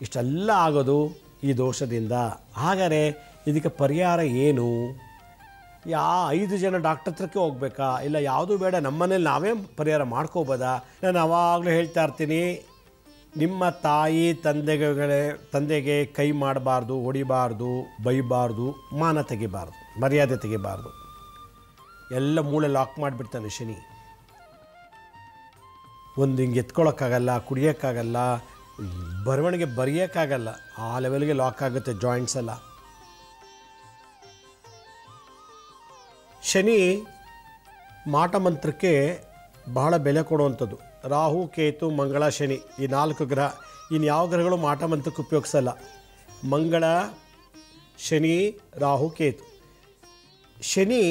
ಇಷ್ಟೆಲ್ಲ ಆಗೋದು ಈ ದೋಷದಿಂದ. ಹಾಗಾದರೆ ಇದಕ್ಕೆ ಪರಿಹಾರ ಏನು? 5 ಜನ ಡಾಕ್ಟರ್ ಹತ್ರಕ್ಕೆ ಹೋಗ್ಬೇಕಾ? ಇಲ್ಲ ಯಾವುದೂ ಬೇಡ, ನಮ್ಮನೇಲಿ ನಾವೇ ಪರಿಹಾರ ಮಾಡ್ಕೋಬೋದಾ? ನಾನು ಯಾವಾಗಲೂ ಹೇಳ್ತಾ ಇರ್ತೀನಿ, ನಿಮ್ಮ ತಾಯಿ ತಂದೆಗೆ ಕೈ ಮಾಡಬಾರ್ದು, ಹೊಡಿಬಾರ್ದು, ಬೈಬಾರ್ದು, ಮಾನ ತೆಗಿಬಾರ್ದು, ಮರ್ಯಾದೆ ತೆಗಿಬಾರ್ದು. ಎಲ್ಲ ಮೂಳೆ ಲಾಕ್ ಮಾಡಿಬಿಡ್ತಾನೆ ಶನಿ. ಒಂದು ಹಿಂಗೆ ಎತ್ಕೊಳ್ಳೋಕ್ಕಾಗಲ್ಲ, ಕುಡಿಯೋಕ್ಕಾಗಲ್ಲ, ಬರವಣಿಗೆ ಬರೆಯೋಕ್ಕಾಗಲ್ಲ, ಆ ಲೆವೆಲ್ಗೆ ಲಾಕ್ ಆಗುತ್ತೆ ಜಾಯಿಂಟ್ಸ್ ಎಲ್ಲ. ಶನಿ ಮಾಟ ಮಂತ್ರಕ್ಕೆ ಬಹಳ ಬೆಲೆ ಕೊಡುವಂಥದ್ದು. ರಾಹು, ಕೇತು, ಮಂಗಳ, ಶನಿ ಈ 4 ಗ್ರಹ. ಇನ್ನು ಯಾವ ಗ್ರಹಗಳು ಮಾಟ ಮಂತ್ರಕ್ಕೆ ಉಪಯೋಗಿಸಲ್ಲ. ಮಂಗಳ, ಶನಿ, ರಾಹು, ಕೇತು. ಶನಿ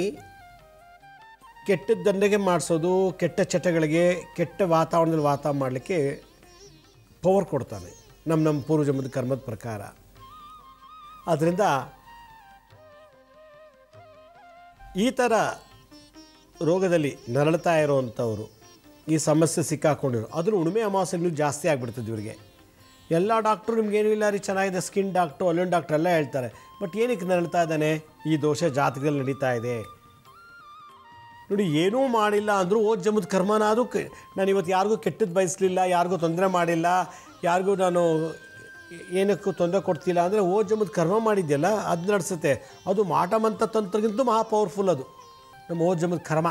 ಕೆಟ್ಟ ದಂಡೆಗೆ ಮಾಡಿಸೋದು, ಕೆಟ್ಟ ಚಟಗಳಿಗೆ, ಕೆಟ್ಟ ವಾತಾವರಣದಲ್ಲಿ ಮಾಡಲಿಕ್ಕೆ ಪವರ್ ಕೊಡ್ತಾನೆ ನಮ್ಮ ಪೂರ್ವಜನ್ಮದ ಕರ್ಮದ ಪ್ರಕಾರ. ಆದ್ದರಿಂದ ಈ ಥರ ರೋಗದಲ್ಲಿ ನರಳ್ತಾ ಇರೋವಂಥವ್ರು, ಈ ಸಮಸ್ಯೆ ಸಿಕ್ಕಾಕೊಂಡಿರೋ, ಅದನ್ನು ಉಣ್ಮೆ ಅಮಾವಾಸ್ಯೆ ಇನ್ನೂ ಜಾಸ್ತಿ ಆಗಿಬಿಡ್ತದೆ ಇವರಿಗೆ. ಎಲ್ಲ ಡಾಕ್ಟ್ರು ನಿಮ್ಗೇನೂ ಇಲ್ಲ ರೀ, ಚೆನ್ನಾಗಿದೆ, ಸ್ಕಿನ್ ಡಾಕ್ಟ್ರು, ಅಲ್ಲೊಂದು ಡಾಕ್ಟ್ರು ಎಲ್ಲ ಹೇಳ್ತಾರೆ. ಬಟ್ ಏನಕ್ಕೆ ನರಳ್ತಾ ಇದ್ದಾನೆ? ಈ ದೋಷ ಜಾತಕದಲ್ಲಿ ನಡೀತಾ ಇದೆ. ನೋಡಿ, ಏನೂ ಮಾಡಿಲ್ಲ ಅಂದರೂ ಓದ್ ಜಮದ ಕರ್ಮನ. ಅದು ನಾನು ಇವತ್ತು ಯಾರಿಗೂ ಕೆಟ್ಟದ್ದು ಬಯಸಲಿಲ್ಲ, ಯಾರಿಗೂ ತೊಂದರೆ ಮಾಡಿಲ್ಲ, ಯಾರಿಗೂ ನಾನು ಏನಕ್ಕೂ ತೊಂದರೆ ಕೊಡ್ತಿಲ್ಲ ಅಂದರೆ ಓದ್ ಜಮದ ಕರ್ಮ ಮಾಡಿದ್ದೆಲ್ಲ ಅದು ನಡೆಸುತ್ತೆ. ಅದು ಮಾಟಮಂತ ತಂತ್ರಗಿಂತಲೂ ಮಹಾ ಪವರ್ಫುಲ್. ಅದು ನಮ್ಮ ಓದ್ ಜಮದ ಕರ್ಮ,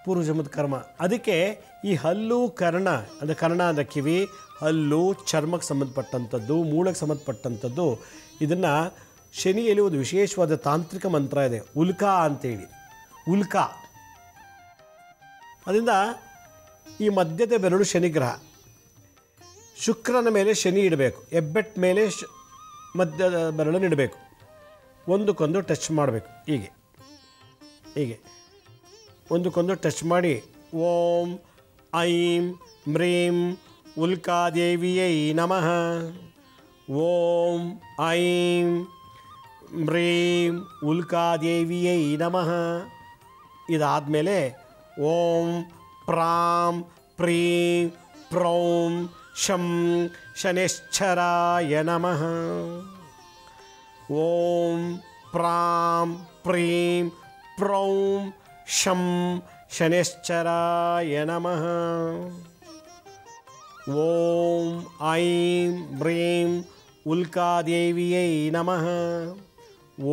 ಪೂರ್ವಜನ್ಮದ ಕರ್ಮ. ಅದಕ್ಕೆ ಈ ಹಲ್ಲು, ಕರ್ಣ ಅಂದರೆ ಕರ್ಣ ಅಂದರೆ ಕಿವಿ, ಹಲ್ಲು, ಚರ್ಮಕ್ಕೆ ಸಂಬಂಧಪಟ್ಟಂಥದ್ದು, ಮೂಳೆಗೆ ಸಂಬಂಧಪಟ್ಟಂಥದ್ದು. ಇದನ್ನು ಶನಿಯಲ್ಲಿ ಒಂದು ವಿಶೇಷವಾದ ತಾಂತ್ರಿಕ ಮಂತ್ರ ಇದೆ, ಉಲ್ಕಾ ಅಂತೇಳಿ. ಉಲ್ಕಾ ಅದರಿಂದ ಈ ಮಧ್ಯದ ಬೆರಳು ಶನಿಗ್ರಹ, ಶುಕ್ರನ ಮೇಲೆ ಶನಿ ಇಡಬೇಕು, ಹೆಬ್ಬೆಟ್ ಮೇಲೆ ಮಧ್ಯದ ಬೆರಳನ್ನು ಇಡಬೇಕು, ಒಂದಕ್ಕೊಂದು ಟಚ್ ಮಾಡಬೇಕು. ಹೀಗೆ ಒಂದಕ್ಕೊಂದು ಟಚ್ ಮಾಡಿ ಓಂ ಐಂ ಮ್ರೀಂ ಉಲ್ಕಾದೇವಿಯೈ ನಮಃ, ಓಂ ಐಂ ಮ್ರೀಂ ಉಲ್ಕಾದೇವಿಯೈ ನಮಃ. ಇದಾದಮೇಲೆ ಓಂ ಪ್ರಾಂ ಪ್ರೀಂ ಪ್ರೌಂ ಶಂ ಶನೇಶ್ಚರಾಯ ನಮಃ, ಓಂ ಪ್ರಾಂ ಪ್ರೀಂ ಪ್ರೌಂ ಶಂ ಶನೇಶ್ಚರಾಯ ನಮಃ, ಓಂ ಐಂ ಮ್ರೀಂ ಉಲ್ಕಾದೇವಿಯೈ ನಮಃ,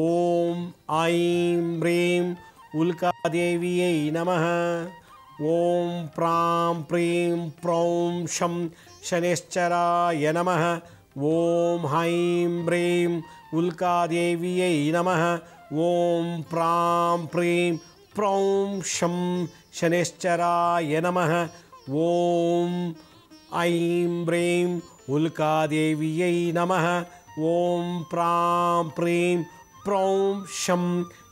ಓಂ ಐಂ ಮ್ರೀಂ ಉಲ್ಕಾದೇವಿಯೈ ನಮಃ, ಓಂ ಪ್ರಾಂ ಪ್ರೀಂ ಪ್ರೌಂ ಶಂ ಶನೇಶ್ಚರಾಯ ನಮಃ, ಓಂ ಐಂ ಮ್ರೀಂ ಉಲ್ಕಾದೇವಿಯೈ ನಮಃ, ಓಂ ಪ್ರಾಂ ಪ್ರೀಂ ಪ್ರೌಂ ಶಂ ಶನೇಶ್ಚರಾಯ ನಮಃ, ಓಂ ಐಂ ಮ್ರೀಂ ಉಲ್ಕಾದೇವಿಯೈ ನಮಃ, ಓಂ ಪ್ರಾಂ ಪ್ರೀಂ ಪ್ರೌಂ ಶಂ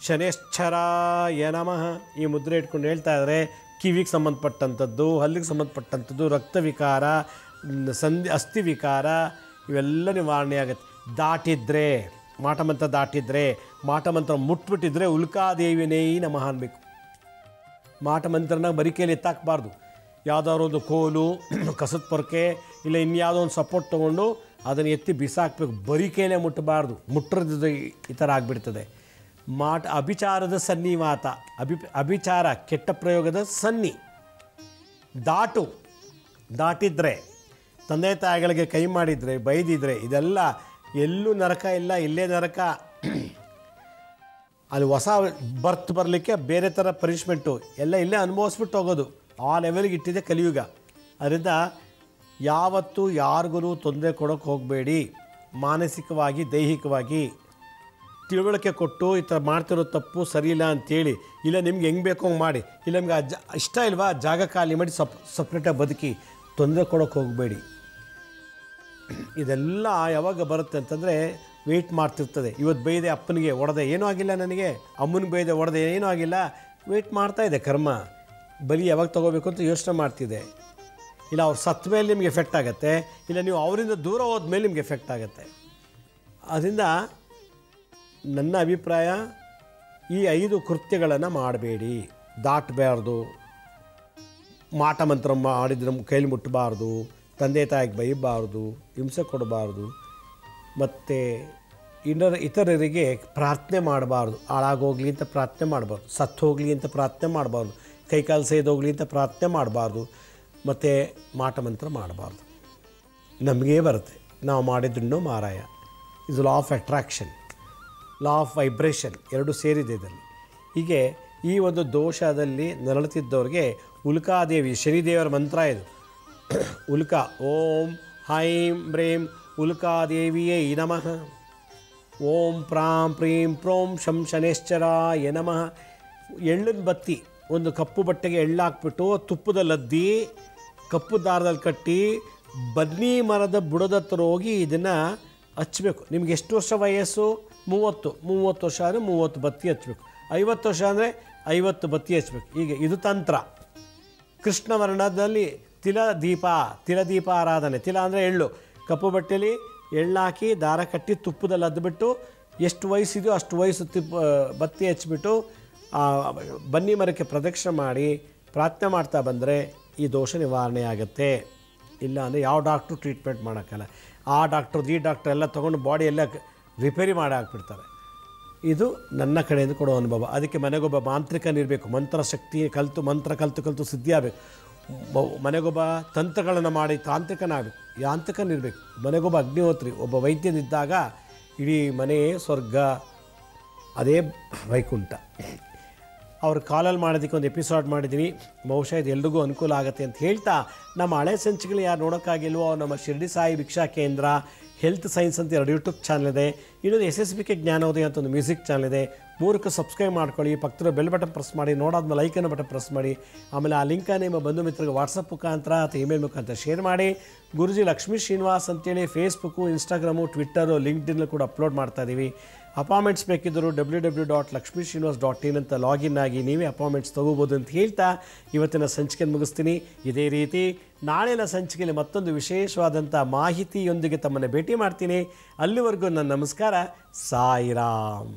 ಶನೇಶ್ಚರಾಯ ನಮಃ. ಈ ಮುದ್ರೆ ಇಟ್ಕೊಂಡು ಹೇಳ್ತಾ ಇದ್ದಾರೆ, ಕಿವಿಗೆ ಸಂಬಂಧಪಟ್ಟಂಥದ್ದು, ಹಲ್ಲಿಗೆ ಸಂಬಂಧಪಟ್ಟಂಥದ್ದು, ರಕ್ತ ವಿಕಾರ, ಅಸ್ಥಿ ವಿಕಾರ ಇವೆಲ್ಲ ನಿವಾರಣೆ ಆಗುತ್ತೆ. ದಾಟಿದ್ರೆ ಮಾಟಮಂತ್ರ, ಮಾಟಮಂತ್ರ ಮುಟ್ಬಿಟ್ಟಿದ್ರೆ ಉಲ್ಕಾದೇವಿನೇ ನಮಃ ಅನ್ಬೇಕು. ಮಾಟಮಂತ್ರನ ಬರಿಕೆಯಲ್ಲಿ ಎತ್ತಾಕಬಾರ್ದು. ಯಾವುದಾದ್ರು ಒಂದು ಕೋಲು, ಕಸದ ಪೊರಕೆ, ಇಲ್ಲ ಇನ್ಯಾವುದೋ ಒಂದು ಸಪೋರ್ಟ್ ತೊಗೊಂಡು ಅದನ್ನು ಎತ್ತಿ ಬಿಸಾಕಬೇಕು. ಬರಿಕೆಯಲ್ಲೇ ಮುಟ್ಟಬಾರ್ದು, ಮುಟ್ಟರದ ಈ ಥರ ಆಗಿಬಿಡ್ತದೆ. ಅಭಿಚಾರದ ಸನ್ನಿವಾತ, ಅಭಿಚಾರ ಕೆಟ್ಟ ಪ್ರಯೋಗದ ಸನ್ನಿ. ದಾಟಿದ್ರೆ, ತಂದೆ ತಾಯಿಗಳಿಗೆ ಕೈ ಮಾಡಿದರೆ, ಬೈದಿದ್ರೆ, ಇದೆಲ್ಲ ಎಲ್ಲೂ ನರಕ ಇಲ್ಲ, ಇಲ್ಲೇ ನರಕ. ಅಲ್ಲಿ ಹೊಸ ಬರ್ತ್ ಬರಲಿಕ್ಕೆ ಬೇರೆ ಥರ ಪನಿಷ್ಮೆಂಟು ಎಲ್ಲ ಇಲ್ಲೇ ಅನುಭವಿಸ್ಬಿಟ್ಟು ಹೋಗೋದು. ಆ ಲೆವೆಲ್ಗೆ ಇಟ್ಟಿದೆ ಕಲಿಯುಗ. ಅದರಿಂದ ಯಾವತ್ತೂ ಯಾರಿಗೂ ತೊಂದರೆ ಕೊಡೋಕ್ಕೆ ಹೋಗಬೇಡಿ. ಮಾನಸಿಕವಾಗಿ, ದೈಹಿಕವಾಗಿ ತಿಳುವಳಿಕೆ ಕೊಟ್ಟು ಈ ಥರ ಮಾಡ್ತಿರೋ ತಪ್ಪು ಸರಿ ಇಲ್ಲ ಅಂಥೇಳಿ, ಇಲ್ಲ ನಿಮ್ಗೆ ಹೆಂಗೆ ಬೇಕೋ ಹಂಗೆ ಮಾಡಿ, ಇಲ್ಲ ನಿಮ್ಗೆ ಇಷ್ಟ ಇಲ್ವಾ ಜಾಗ ಖಾಲಿ ಮಾಡಿ ಸಪ್ರೇಟಾಗಿ ಬದುಕಿ, ತೊಂದರೆ ಕೊಡೋಕ್ಕೆ ಹೋಗಬೇಡಿ. ಇದೆಲ್ಲ ಯಾವಾಗ ಬರುತ್ತೆ ಅಂತಂದರೆ ವೆಯ್ಟ್ ಮಾಡ್ತಿರ್ತದೆ. ಇವತ್ತು ಬೈದೆ ಅಪ್ಪನಿಗೆ ಹೊಡೆದೆ, ಏನೂ ಆಗಿಲ್ಲ, ನನಗೆ ಅಮ್ಮನಿಗೆ ಬೈದೆ ಹೊಡೆದೆ, ಏನೂ ಆಗಿಲ್ಲ, ವೆಯ್ಟ್ ಮಾಡ್ತಾಯಿದೆ ಕರ್ಮ. ಬಲಿ ಯಾವಾಗ ತೊಗೋಬೇಕು ಅಂತ ಯೋಚನೆ ಮಾಡ್ತಿದೆ. ಇಲ್ಲ ಅವ್ರು ಸತ್ತ ಮೇಲೆ ನಿಮ್ಗೆ ಎಫೆಕ್ಟ್ ಆಗುತ್ತೆ, ಇಲ್ಲ ನೀವು ಅವರಿಂದ ದೂರ ಹೋದ್ಮೇಲೆ ನಿಮ್ಗೆ ಎಫೆಕ್ಟ್ ಆಗುತ್ತೆ. ಅದರಿಂದ ನನ್ನ ಅಭಿಪ್ರಾಯ, ಈ 5 ಕೃತ್ಯಗಳನ್ನು ಮಾಡಬೇಡಿ. ದಾಟಬಾರ್ದು, ಮಾಟ ಮಂತ್ರ ಮಾಡಿದ್ರೆ ನಮ್ಮ ಕೈಲಿ ಮುಟ್ಟಬಾರ್ದು, ತಂದೆ ತಾಯಿಗೆ ಬೈಯಬಾರ್ದು, ಹಿಂಸೆ ಕೊಡಬಾರ್ದು, ಮತ್ತು ಇತರರಿಗೆ ಪ್ರಾರ್ಥನೆ ಮಾಡಬಾರ್ದು. ಹಾಳಾಗೋಗ್ಲಿ ಅಂತ ಪ್ರಾರ್ಥನೆ ಮಾಡಬಾರ್ದು, ಸತ್ತು ಹೋಗಲಿ ಅಂತ ಪ್ರಾರ್ಥನೆ ಮಾಡಬಾರ್ದು, ಕೈಕಾಲು ಸೇದೋಗ್ಲಿ ಅಂತ ಪ್ರಾರ್ಥನೆ ಮಾಡಬಾರ್ದು, ಮತ್ತು ಮಾಟ ಮಂತ್ರ ಮಾಡಬಾರ್ದು. ನಮಗೇ ಬರುತ್ತೆ, ನಾವು ಮಾಡಿದ್ರೂ ಮಾರಾಯ. ಇದು law of attraction, law of vibration ಎರಡೂ ಸೇರಿದೆ ಇದರಲ್ಲಿ. ಹೀಗೆ ಈ ಒಂದು ದೋಷದಲ್ಲಿ ನರಳುತ್ತಿದ್ದವ್ರಿಗೆ ಉಲ್ಕಾದೇವಿ ಶನಿದೇವರ ಮಂತ್ರ ಇದು. ಉಲ್ಕಾ ಓಂ ಹೈಂ ಬ್ರೇಂ ಉಲ್ಕಾದೇವಿಯೇ ನಮಃ. ಓಂ ಪ್ರಾಂ ಪ್ರೀಂ ಪ್ರೋಂ ಶಂ ಶನೇಶ್ಚರಾಯ ನಮಃ. ಎಳ್ಳಿನ ಬತ್ತಿ ಒಂದು ಕಪ್ಪು ಬಟ್ಟೆಗೆ ಎಳ್ಳಾಕ್ಬಿಟ್ಟು ತುಪ್ಪದಲ್ಲಿ ಅದ್ದಿ ಕಪ್ಪು ದಾರದಲ್ಲಿ ಕಟ್ಟಿ ಬನ್ನಿ ಮರದ ಬುಡದ ಹತ್ರ ಹೋಗಿ ಇದನ್ನು ಹಚ್ಚಬೇಕು. ನಿಮ್ಗೆ ಎಷ್ಟು ವರ್ಷ ವಯಸ್ಸು? 30 ವರ್ಷ ಅಂದರೆ 30 ಬತ್ತಿ ಹಚ್ಚಬೇಕು. 50 ವರ್ಷ ಅಂದರೆ 50 ಬತ್ತಿ ಹಚ್ಚಬೇಕು. ಹೀಗೆ ಇದು ತಂತ್ರ. ಕೃಷ್ಣ ವರ್ಣದಲ್ಲಿ ತಿಲದೀಪ ಆರಾಧನೆ. ತಿಲ ಅಂದರೆ ಎಳ್ಳು. ಕಪ್ಪು ಬಟ್ಟೆಯಲ್ಲಿ ಎಳ್ಳು ಹಾಕಿ ದಾರ ಕಟ್ಟಿ ತುಪ್ಪದಲ್ಲಿ ಅದ್ಬಿಟ್ಟು ಎಷ್ಟು ವಯಸ್ಸಿದೆಯೋ ಅಷ್ಟು ವಯಸ್ಸು ಬತ್ತಿ ಹಚ್ಬಿಟ್ಟು ಬನ್ನಿ ಮರಕ್ಕೆ ಪ್ರದಕ್ಷಿಣೆ ಮಾಡಿ ಪ್ರಾರ್ಥನೆ ಮಾಡ್ತಾ ಬಂದರೆ ಈ ದೋಷ ನಿವಾರಣೆ ಆಗುತ್ತೆ. ಇಲ್ಲ ಅಂದರೆ ಯಾವ ಡಾಕ್ಟ್ರು ಟ್ರೀಟ್ಮೆಂಟ್ ಮಾಡೋಕ್ಕಲ್ಲ. ಆ ಡಾಕ್ಟ್ರದ್ದು ಈ ಡಾಕ್ಟ್ರ್ ಎಲ್ಲ ತೊಗೊಂಡು ಬಾಡಿ ಎಲ್ಲ ರಿಪೇರಿ ಮಾಡಿ ಹಾಕ್ಬಿಡ್ತಾರೆ. ಇದು ನನ್ನ ಕಡೆಯಿಂದ ಕೊಡೋ ಅನುಭವ. ಅದಕ್ಕೆ ಮನೆಗೊಬ್ಬ ಮಾಂತ್ರಿಕನಿರಬೇಕು. ಮಂತ್ರ ಕಲಿತು ಸಿದ್ಧಿ ಆಗಬೇಕು. ಮನೆಗೊಬ್ಬ ತಂತ್ರಗಳನ್ನು ಮಾಡಿ ತಾಂತ್ರಿಕನಾಗಬೇಕು, ಯಾಂತ್ರಿಕನಿರಬೇಕು. ಮನೆಗೊಬ್ಬ ಅಗ್ನಿಹೋತ್ರಿ, ಒಬ್ಬ ವೈದ್ಯನಿದ್ದಾಗ ಇಡೀ ಮನೆ ಸ್ವರ್ಗ, ಅದೇ ವೈಕುಂಠ. ಅವ್ರ ಕಾಲಲ್ಲಿ ಮಾಡೋದಕ್ಕೆ ಒಂದು ಎಪಿಸೋಡ್ ಮಾಡಿದ್ದೀನಿ. ಬಹುಶಃ ಇದು ಎಲ್ರಿಗೂ ಅನುಕೂಲ ಆಗುತ್ತೆ ಅಂತ ಹೇಳ್ತಾ, ನಮ್ಮ ಹಳೆ ಸಂಚಿಕೆಗಳು ಯಾರು ನೋಡೋಕ್ಕಾಗಿಲ್ವೋ ನಮ್ಮ ಶಿರ್ಡಿ ಸಾಯಿ ಭಿಕ್ಷಾ ಕೇಂದ್ರ ಹೆಲ್ತ್ ಸೈನ್ಸ್ ಅಂತ 2 ಯೂಟ್ಯೂಬ್ ಚಾನಲ್ ಇದೆ. ಇನ್ನೊಂದು SSBK ಜ್ಞಾನೋದಯ ಅಂತ ಒಂದು ಮ್ಯೂಸಿಕ್ ಚಾನಲ್ ಇದೆ. 3ಕ್ಕೆ ಸಬ್ಸ್ಕ್ರೈಬ್ ಮಾಡ್ಕೊಳ್ಳಿ. ಪಕ್ಕದ ಬೆಲ್ ಬಟನ್ ಪ್ರೆಸ್ ಮಾಡಿ. ನೋಡಾದ್ಮೇಲೆ ಲೈಕನ್ನು ಬಟನ್ ಪ್ರೆಸ್ ಮಾಡಿ. ಆಮೇಲೆ ಆ ಲಿಂಕನ್ನು ನಿಮ್ಮ ಬಂಧು ಮಿತ್ರರಿಗೆ ವಾಟ್ಸಪ್ ಮುಖಾಂತರ ಅಥವಾ ಇಮೇಲ್ ಮುಖಾಂತರ ಶೇರ್ ಮಾಡಿ. ಗುರುಜಿ ಲಕ್ಷ್ಮೀ ಶ್ರೀನಿವಾಸ್ ಅಂತೇಳಿ ಫೇಸ್ಬುಕ್ಕು, ಇನ್ಸ್ಟಾಗ್ರಾಮು, ಟ್ವಿಟ್ಟರು, ಲಿಂಕ್ಡ್ಇನ್ ಕೂಡ ಅಪ್ಲೋಡ್ ಮಾಡ್ತಾ ಇದ್ದೀವಿ. ಅಪಾಯಿಂಟ್ಮೆಂಟ್ಸ್ ಬೇಕಿದ್ದರು www.lakshmisrinivas.in ಅಂತ ಲಾಗಿನ್ ಆಗಿ ನೀವೇ ಅಪಾಯಿಂಟ್ಮೆಂಟ್ಸ್ ತೊಗೋಬೋದು ಅಂತ ಹೇಳ್ತಾ ಇವತ್ತಿನ ಸಂಚಿಕೆ ಮುಗಿಸ್ತೀನಿ. ಇದೇ ರೀತಿ ನಾಳಿನ ಸಂಚಿಕೆಯಲ್ಲಿ ಮತ್ತೊಂದು ವಿಶೇಷವಾದಂಥ ಮಾಹಿತಿಯೊಂದಿಗೆ ತಮ್ಮನ್ನು ಭೇಟಿ ಮಾಡ್ತೀನಿ. ಅಲ್ಲಿವರೆಗೂ ನನ್ನ ನಮಸ್ಕಾರ. ಸಾಯಿರಾಮ್.